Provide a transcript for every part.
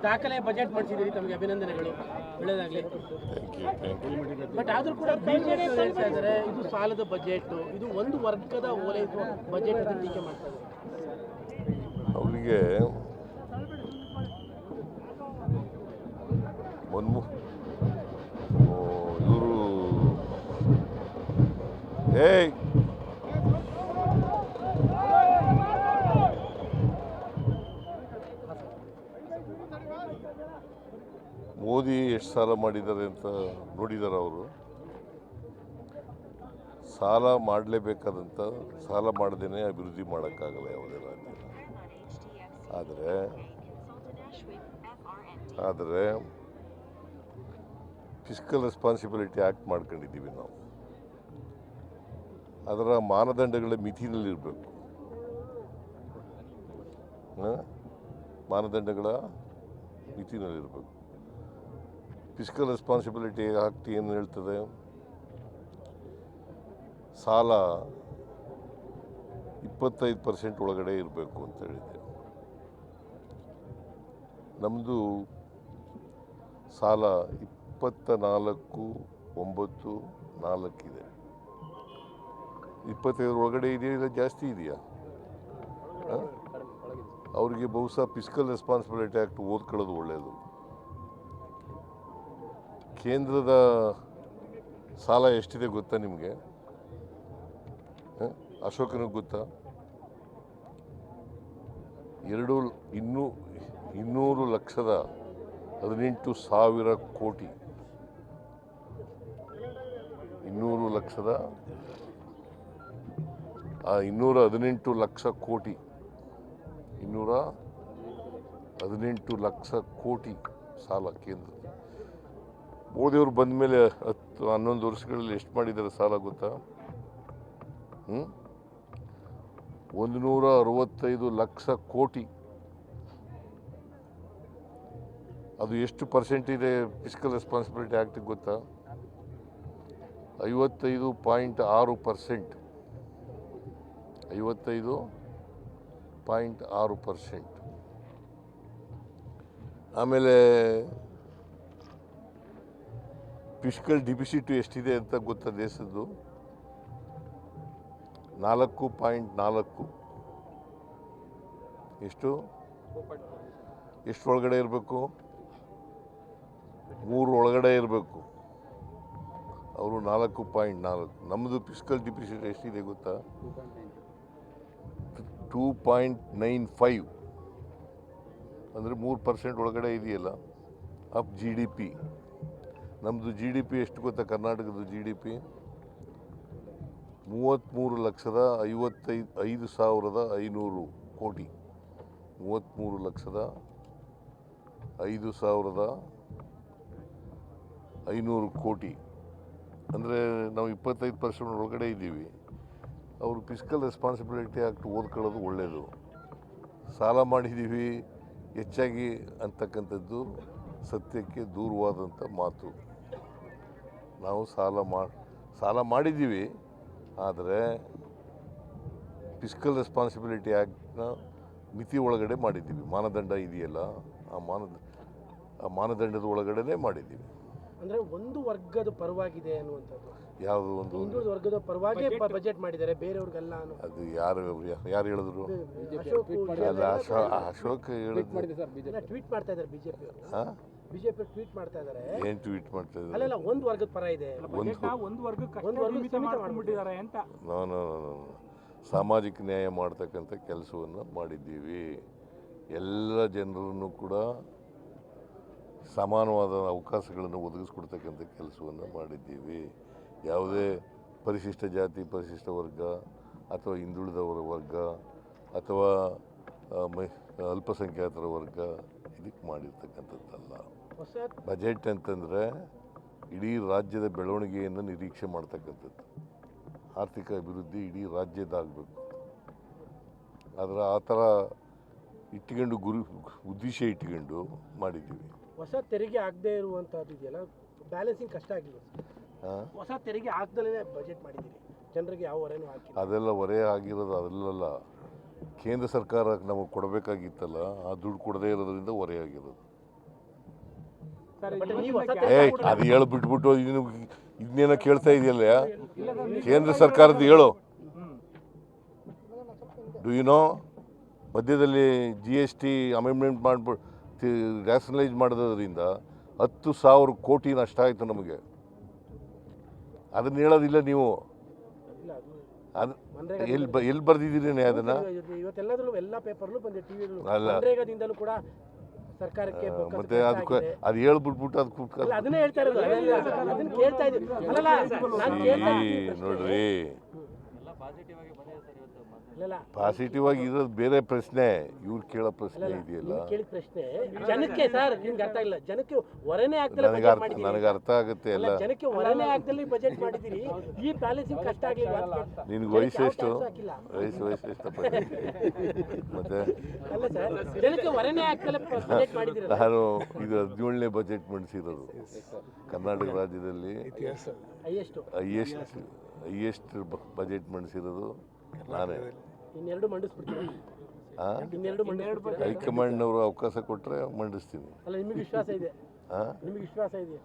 ದಾಖಲೆ ಬಜೆಟ್ ಮಾಡಿಸಿದಿರಿ, ತಮಗೆ ಅಭಿನಂದನೆಗಳು, ಒಳ್ಳೆಯದಾಗಲಿ. ಬಟ್ ಆದರೂ ಕೂಡ ಬಿಜೆಪಿ ಹೇಳ್ತಾ ಇದ್ದಾರೆ ಇದು ಸಾಲದ ಬಜೆಟ್, ಇದು ಒಂದು ವರ್ಗದ ಓಲೈಸುವ ಬಜೆಟ್ ಅಂತ ಟೀಕೆ ಮಾಡ್ತಾ ಇದ್ದಾರೆ. ಅವರಿಗೆ ಇವರು ಮೋದಿ ಎಷ್ಟು ಸಾಲ ಮಾಡಿದ್ದಾರೆ ಅಂತ ನೋಡಿದ್ದಾರೆ ಅವರು. ಸಾಲ ಮಾಡಲೇಬೇಕಾದಂಥ ಸಾಲ ಮಾಡದೇನೆ ಅಭಿವೃದ್ಧಿ ಮಾಡೋಕ್ಕಾಗಲ್ಲ ಯಾವುದೇ ರಾಜ್ಯ. ಆದರೆ ಫಿಸ್ಕಲ್ ರೆಸ್ಪಾನ್ಸಿಬಿಲಿಟಿ ಆ್ಯಕ್ಟ್ ಮಾಡ್ಕೊಂಡಿದ್ದೀವಿ ನಾವು. ಅದರ ಮಾನದಂಡಗಳ ಮಿತಿನಲ್ಲಿರಬೇಕು. ಮಾನದಂಡಗಳ ಮಿತಿನಲ್ಲಿರಬೇಕು. ಫಿಸ್ಕಲ್ ರೆಸ್ಪಾನ್ಸಿಬಿಲಿಟಿ ಆ್ಯಕ್ಟ್ ಏನು ಹೇಳ್ತದೆ, ಸಾಲ 25% ಒಳಗಡೆ ಇರಬೇಕು ಅಂತ ಹೇಳಿದೆ. ನಮ್ಮದು ಸಾಲ 24.94 ಇದೆ. 25 ಒಳಗಡೆ ಇದೆಯಾ ಇಲ್ಲ ಜಾಸ್ತಿ ಇದೆಯಾ? ಅವರಿಗೆ ಬಹುಶಃ ಫಿಸ್ಕಲ್ ರೆಸ್ಪಾನ್ಸಿಬಿಲಿಟಿ ಆ್ಯಕ್ಟ್ ಓದ್ಕೊಳ್ಳೋದು ಒಳ್ಳೆಯದು. ಕೇಂದ್ರದ ಸಾಲ ಎಷ್ಟಿದೆ ಗೊತ್ತಾ ನಿಮಗೆ? ಅಶೋಕನಿಗೆ ಗೊತ್ತಾ? 200,18,000 ಕೋಟಿ. 218 ಲಕ್ಷ ಕೋಟಿ. 218 ಲಕ್ಷ ಕೋಟಿ ಸಾಲ ಕೇಂದ್ರ. ಮೋದಿಯವರು ಬಂದ ಮೇಲೆ 10-11 ವರ್ಷಗಳಲ್ಲಿ ಎಷ್ಟು ಮಾಡಿದ್ದಾರೆ ಸಾಲ ಗೊತ್ತಾ? 165 ಲಕ್ಷ ಕೋಟಿ. ಅದು ಎಷ್ಟು ಪರ್ಸೆಂಟ್ ಇದೆ ಫಿಸ್ಕಲ್ ರೆಸ್ಪಾನ್ಸಿಬಿಲಿಟಿ ಆ್ಯಕ್ಟಿಗೆ ಗೊತ್ತಾ? 55.6%. 55.6%. ಆಮೇಲೆ ಫಿಸ್ಕಲ್ ಡಿಫಿಸಿಟ್ ಎಷ್ಟಿದೆ ಅಂತ ಗೊತ್ತಾ ದೇಶದ್ದು? 4.4. ಎಷ್ಟು ಒಳಗಡೆ ಇರಬೇಕು? 3 ಒಳಗಡೆ ಇರಬೇಕು. ಅವರು 4.4. ನಮ್ಮದು ಫಿಸ್ಕಲ್ ಡಿಫಿಸಿಟ್ ಎಷ್ಟಿದೆ ಗೊತ್ತಾ? 2.95. ಅಂದರೆ 3% ಒಳಗಡೆ ಇದೆಯಲ್ಲ ಆಫ್ GDP. ನಮ್ಮದು GDP ಎಷ್ಟು ಗೊತ್ತಾ? ಕರ್ನಾಟಕದ GDP 33,55,500 ಕೋಟಿ. 33,05,500 ಕೋಟಿ. ಅಂದರೆ ನಾವು 25% ಒಳಗಡೆ ಇದ್ದೀವಿ. ಅವರು ಫಿಸ್ಕಲ್ ರೆಸ್ಪಾನ್ಸಿಬಿಲಿಟಿ ಆ್ಯಕ್ಟ್ ಓದ್ಕೊಳ್ಳೋದು ಒಳ್ಳೆಯದು. ಸಾಲ ಮಾಡಿದ್ದೀವಿ ಹೆಚ್ಚಾಗಿ ಅಂತಕ್ಕಂಥದ್ದು ಸತ್ಯಕ್ಕೆ ದೂರವಾದಂಥ ಮಾತು. ನಾವು ಸಾಲ ಮಾಡಿದ್ದೀವಿ, ಆದರೆ ಫಿಸ್ಕಲ್ ರೆಸ್ಪಾನ್ಸಿಬಿಲಿಟಿ ಆ್ಯಕ್ಟ್ನ ಮಿತಿ ಒಳಗಡೆ ಮಾಡಿದ್ದೀವಿ. ಮಾನದಂಡ ಇದೆಯಲ್ಲ, ಆ ಮಾನದಂಡದ ಒಳಗಡೆ ಮಾಡಿದ್ದೀವಿ. ಅಂದರೆ ಒಂದು ವರ್ಗದ ಪರವಾಗಿದೆ ಅನ್ನುವಂಥದ್ದು. ಯಾವುದು ಒಂದು ಹಿಂದುಳಿದ ವರ್ಗದ ಪರವಾಗಿ ಬಜೆಟ್ ಮಾಡಿದ್ದಾರೆ, ಬೇರೆಯವ್ರಿಗೆಲ್ಲ. ಅದು ಯಾರು ಹೇಳಿದ್ರು? ಅಶೋಕ್ ಹೇಳಿದ್ರು. ಟ್ವೀಟ್ ಮಾಡ್ತಾ ಇದ್ದಾರೆ ಬಿಜೆಪಿ ಟ್ವೀಟ್ ಮಾಡ್ತಾ ಇದ್ದಾರೆ. ಏನು ಟ್ವೀಟ್ ಮಾಡ್ತಾ ಇದ್ದಾರೆ? ಅಲ್ಲ, ಒಂದು ವರ್ಗದ ಪರ ಇದೆ, ಒಂದು ವರ್ಗಕ್ಕೆ ಮಾಡ್ಕೊಂಡಿದ್ದಾರೆ ಅಂತ. ನಾನು ಸಾಮಾಜಿಕ ನ್ಯಾಯ ಮಾಡ್ತಕ್ಕಂಥ ಕೆಲಸವನ್ನು ಮಾಡಿದ್ದೀವಿ. ಎಲ್ಲ ಜನರನ್ನು ಕೂಡ ಸಮಾನವಾದ ಅವಕಾಶಗಳನ್ನು ಒದಗಿಸ್ಕೊಡ್ತಕ್ಕಂಥ ಕೆಲಸವನ್ನು ಮಾಡಿದ್ದೀವಿ. ಯಾವುದೇ ಪರಿಶಿಷ್ಟ ಜಾತಿ, ಪರಿಶಿಷ್ಟ ವರ್ಗ ಅಥವಾ ಹಿಂದುಳಿದವರ ವರ್ಗ ಅಥವಾ ಅಲ್ಪಸಂಖ್ಯಾತರ ವರ್ಗ ಇದಕ್ಕೆ ಮಾಡಿರ್ತಕ್ಕಂಥದ್ದಲ್ಲ. ಬಜೆಟ್ ಅಂತಂದರೆ ಇಡೀ ರಾಜ್ಯದ ಬೆಳವಣಿಗೆಯನ್ನು ನಿರೀಕ್ಷೆ ಮಾಡ್ತಕ್ಕಂಥದ್ದು. ಆರ್ಥಿಕ ಅಭಿವೃದ್ಧಿ ಇಡೀ ರಾಜ್ಯದಾಗಬೇಕು. ಆದರೆ ಆ ಥರ ಇಟ್ಕೊಂಡು ಉದ್ದೇಶ ಇಟ್ಕೊಂಡು ಮಾಡಿದ್ದೀವಿ. ಹೊಸ ತೆರಿಗೆ ಆಗದೆ ಇರುವಂಥದ್ದು ಇದೆಯಲ್ಲ, ಬ್ಯಾಲೆನ್ಸಿಂಗ್ ಕಷ್ಟ ಆಗಿಲ್ಲ. ಹೊಸ ತೆರಿಗೆ ಹಾಕ್ದಲೇ ಬಜೆಟ್ ಮಾಡಿದ್ದೀರಿ, ಜನರಿಗೆ ಯಾವ ಹೊರೆನೂ ಹಾಕಿಲ್ಲ. ಅದೆಲ್ಲ ಹೊರೆ ಆಗಿರೋದು ಅದೆಲ್ಲ ಕೇಂದ್ರ ಸರ್ಕಾರ ನಮಗೆ ಕೊಡಬೇಕಾಗಿತ್ತಲ್ಲ, ಆ ದುಡ್ಡು ಕೊಡದೇ ಇರೋದ್ರಿಂದ ಹೊರೆ ಆಗಿರೋದು. ಬಟ್ ನೀವು ಅದು ಹೇಳು ಬಿಟ್ಬಿಟ್ಟು ಇನ್ನೇನೋ ಕೇಳ್ತಾ ಇದೆಯಲ್ಲ ಕೇಂದ್ರ ಸರ್ಕಾರದ್ದು ಹೇಳು. ಡು ಯು ನೋ ಮಧ್ಯದಲ್ಲಿ GST ಅಮೆಂಡ್ಮೆಂಟ್ ಮಾಡ್ಬಿಟ್ಟು ರ್ಯಾಷನಲೈಸ್ ಮಾಡೋದ್ರಿಂದ 10,000 ಕೋಟಿ ನಷ್ಟ ಆಯಿತು ನಮಗೆ. ಅದನ್ನ ಹೇಳೋದಿಲ್ಲ ನೀವು. ಅದು ಎಲ್ಲಿ ಬರ್ದಿದ್ದೀರಿ ಅದನ್ನು? ಇವತ್ತೆಲ್ಲದರಲ್ಲೂ ಎಲ್ಲ ಪೇಪರ್ಲು ಬಂದಿದೆ, ಟಿವಿಗಳು. ಅಲ್ಲ. ಮನ್ರೇಗಾದಿಂದಲೂ ಕೂಡ ಸರ್ಕಾರಕ್ಕೆ ಮತ್ತೆ ಅದಕ್ಕೆ ಅದು ಹೇಳ್ಬಿಟ್ಬಿಟ್ಟು ಅದು ಕೂತ್ಕೊಂಡು ಅದನ್ನೇ ಹೇಳ್ತಾ ಇರೋದು. ಅದನ್ನ ಕೇಳ್ತಾ ಇದ್ದೀವಿ. ಅಲ್ಲಲ್ಲ ನಾನು ಕೇಳ್ತಾ ನೋಡ್ರಿ, ಅಲ್ಲಲ್ಲ ಪಾಸಿಟಿವ್ ಆಗಿ ಇರೋದು ಬೇರೆ ಪ್ರಶ್ನೆ, ಇವ್ರು ಕೇಳೋ ಪ್ರಶ್ನೆ ಇದೆಯಲ್ಲ. ನೀವು ಕೇಳಿದ ಪ್ರಶ್ನೆ ಜನಕ್ಕೆ ಸರ್ ನಿಮ್ಗೆ ಅರ್ಥ ಇಲ್ಲ. ಜನಕ್ಕೆ ಹೊರನೇ ಆಗ್ದಲೇ ಬಜೆಟ್ ಮಾಡಿದ್ದೀರಿ. ನನಗೆ ಅರ್ಥ ಆಗುತ್ತೆ ಎಲ್ಲ. ಜನಕ್ಕೆ ಹೊರನೇ ಆಗ್ದಲ್ಲಿ ಬಜೆಟ್ ಮಾಡಿದ್ದೀರಿ. ಈ ಬ್ಯಾಲೆನ್ಸಿಂಗ್ ಕಷ್ಟ ಆಗಲಿಲ್ಲ. ನಿನ್ಗೆ ವಯಸ್ಸು ಎಷ್ಟು? ವಯಸ್ಸು ಎಷ್ಟಪ್ಪ? ಮತ್ತೆ ಅಲ್ಲ ಸರ್, ಜನಕ್ಕೆ ಹೊರನೇ ಆಗ್ದಲೇ ಬಜೆಟ್ ಮಾಡಿದ್ದೀರಿ. ನಾನು ಇದು 17ನೇ ಬಜೆಟ್ ಮಂಡಿಸಿರೋದು ಕರ್ನಾಟಕ ರಾಜ್ಯದಲ್ಲಿ. ಹೈಯೆಸ್ಟ್ ಬಜೆಟ್ ಮಂಡಿಸಿರೋದು ನಾನೇ. ಇನ್ನೆರಡು ಮಂಡಿಸ್ಬಿಡ್ತೀನಿ. ಹೈಕಮಾಂಡ್ನವರು ಅವಕಾಶ ಕೊಟ್ಟರೆ ಮಂಡಿಸ್ತೀನಿ. ಅಲ್ಲ, ನಿಮಗೆ ವಿಶ್ವಾಸ ಇದೆ? ನಿಮಗೆ ವಿಶ್ವಾಸ ಇದೆ?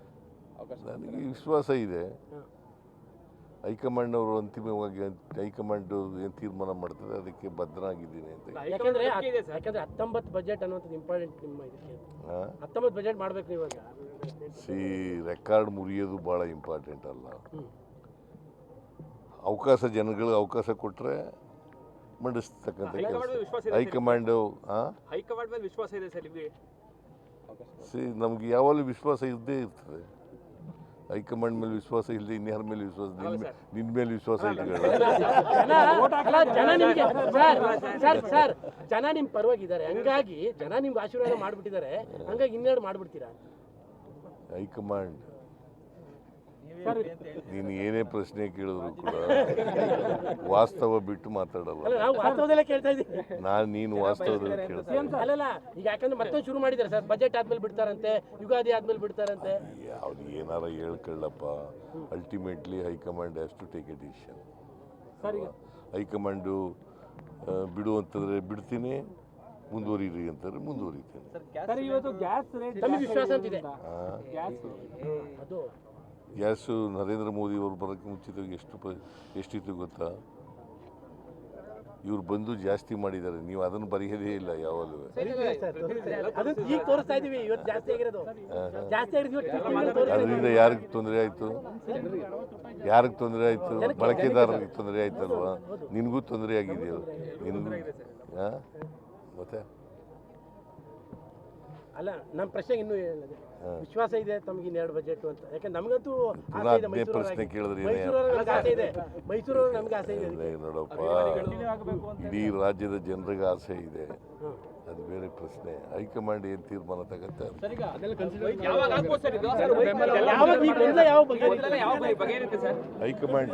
ನನಗೆ ವಿಶ್ವಾಸ ಇದೆ. ಹೈಕಮಾಂಡ್ನವರು ಅಂತಿಮವಾಗಿ ಹೈಕಮಾಂಡ್ ಏನು ತೀರ್ಮಾನ ಮಾಡ್ತದೆ ಅದಕ್ಕೆ ಬದ್ಧನಾಗಿದ್ದೀನಿ ಅಂತ. ಯಾಕಂದ್ರೆ 19 ಬಜೆಟ್ ಅನ್ನೋದು ಇಂಪಾರ್ಟೆಂಟ್ ನಿಮ್ಮ ಇದಕ್ಕೆ. 19 ಬಜೆಟ್ ಮಾಡ್ಬೇಕು ಇವಾಗ. ರೆಕಾರ್ಡ್ ಮುರಿಯೋದು ಭಾಳ ಇಂಪಾರ್ಟೆಂಟ್ ಅಲ್ಲ. ಅವಕಾಶ ಜನಗಳಿಗೆ ಅವಕಾಶ ಕೊಟ್ಟರೆ ಮಂಡಿಸ್ತಕ್ಕಂಥ ಹೈಕಮಾಂಡು. ಹೈಕಮಾಂಡ್ ಮೇಲೆ ವಿಶ್ವಾಸ ಇದೆ ಸರ್ ನಿಮಗೆ? ನಮ್ಗೆ ಯಾವಾಗಲೂ ವಿಶ್ವಾಸ ಇದ್ದೇ ಇರ್ತದೆ. ಹೈಕಮಾಂಡ್ ಮೇಲೆ ವಿಶ್ವಾಸ ಇಲ್ಲದೆ ಇನ್ಯಾರ ಮೇಲೆ ವಿಶ್ವಾಸ? ನಿನ್ನ ಮೇಲೆ ವಿಶ್ವಾಸ ಇಟ್ಕೊಳ್ಳ. ಜನ ನಿಮ್ ಪರವಾಗಿದ್ದಾರೆ, ಹಂಗಾಗಿ ಜನ ನಿಮ್ಗೆ ಆಶೀರ್ವಾದ ಮಾಡ್ಬಿಟ್ಟಿದ್ದಾರೆ, ಹಂಗಾಗಿ ಇನ್ನೆರಡು ಮಾಡ್ಬಿಡ್ತೀರಾ? ಹೈಕಮಾಂಡ್ ನೀನು ಏನೇ ಪ್ರಶ್ನೆ ಕೇಳಿದ್ರು ಕೂಡ ವಾಸ್ತವ ಬಿಟ್ಟು ಮಾತಾಡಲ್ಲ. ನಾವು ವಾಸ್ತವದಲ್ಲೇ ಕೇಳ್ತಾ ಇದ್ದೀವಿ. ನೀನು ವಾಸ್ತವದಲ್ಲಿ ಕೇಳ್ತೀನಿ. ಅಲ್ಲಲ್ಲ, ಈಗ ಯಾಕಂದ್ರೆ ಮತ್ತೊಂದು ಶುರು ಮಾಡಿದ್ದಾರೆ ಸರ್, ಬಜೆಟ್ ಆದ್ಮೇಲೆ ಬಿಡ್ತಾರಂತೆ, ಯುಗಾದಿ ಆದ್ಮೇಲೆ ಬಿಡ್ತಾರಂತೆ. ಅವ್ರು ಏನಾರ ಹೇಳ್ಕೊಳ್ಳಪ್ಪ. Ultimately high command has to take a decision. High command ಬಿಡು ಅಂತಂದ್ರೆ ಬಿಡ್ತೀನಿ, ಮುಂದುವರಿರಿ ಅಂತಾರೆ ಮುಂದುವರಿತೀನಿ. ವಿಶ್ವಾಸ ಅಂತಿದೆ. ಗ್ಯಾಸು ನರೇಂದ್ರ ಮೋದಿ ಅವರು ಬರೋಕ್ಕೆ ಮುಂಚಿತವಾಗಿ ಎಷ್ಟಿತ್ತು ಗೊತ್ತಾ? ಇವ್ರು ಬಂದು ಜಾಸ್ತಿ ಮಾಡಿದ್ದಾರೆ, ನೀವು ಅದನ್ನು ಬರೆಯೋದೇ ಇಲ್ಲ ಯಾವಾಗಲೂ. ಈಗ ತೋರಿಸ್ತಾ ಇದೀವಿ, ಇವತ್ತು ಜಾಸ್ತಿ ಆಗಿರೋದು. ಅದರಿಂದ ಯಾರಿಗೆ ತೊಂದರೆ ಆಯಿತು? ಯಾರಿಗೆ ತೊಂದರೆ ಆಯಿತು? ಬಳಕೆದಾರರಿಗೆ ತೊಂದರೆ ಆಯ್ತಲ್ವಾ? ನಿನಗೂ ತೊಂದರೆ ಆಗಿದೆಯಲ್ಲ ನಿನಗೂ. ಮತ್ತೆ ಅಲ್ಲ, ನಮ್ಮ ಪ್ರಶ್ನೆ ಇನ್ನೂ ಹೇಳಿದೆ, ವಿಶ್ವಾಸ ಇದೆ ತಮಗೆ ಇನ್ನೆರಡು ಬಜೆಟ್ ಅಂತ. ಯಾಕಂದ್ರೆ ನಮಗಂತೂ ಪ್ರಶ್ನೆ ಕೇಳಿದ್ರೆ ಆಸೆ ಇದೆ, ಮೈಸೂರವ್ರಿಗೆ ನಮ್ಗೆ ಆಸೆ ಇದೆ. ನೋಡಪ್ಪ, ಇಡೀ ರಾಜ್ಯದ ಜನರಿಗೆ ಆಸೆ ಇದೆ, ಅದು ಬೇರೆ ಪ್ರಶ್ನೆ. ಹೈಕಮಾಂಡ್ ಏನು ತೀರ್ಮಾನ ತಗತ್ತೆ ಹೈಕಮಾಂಡ್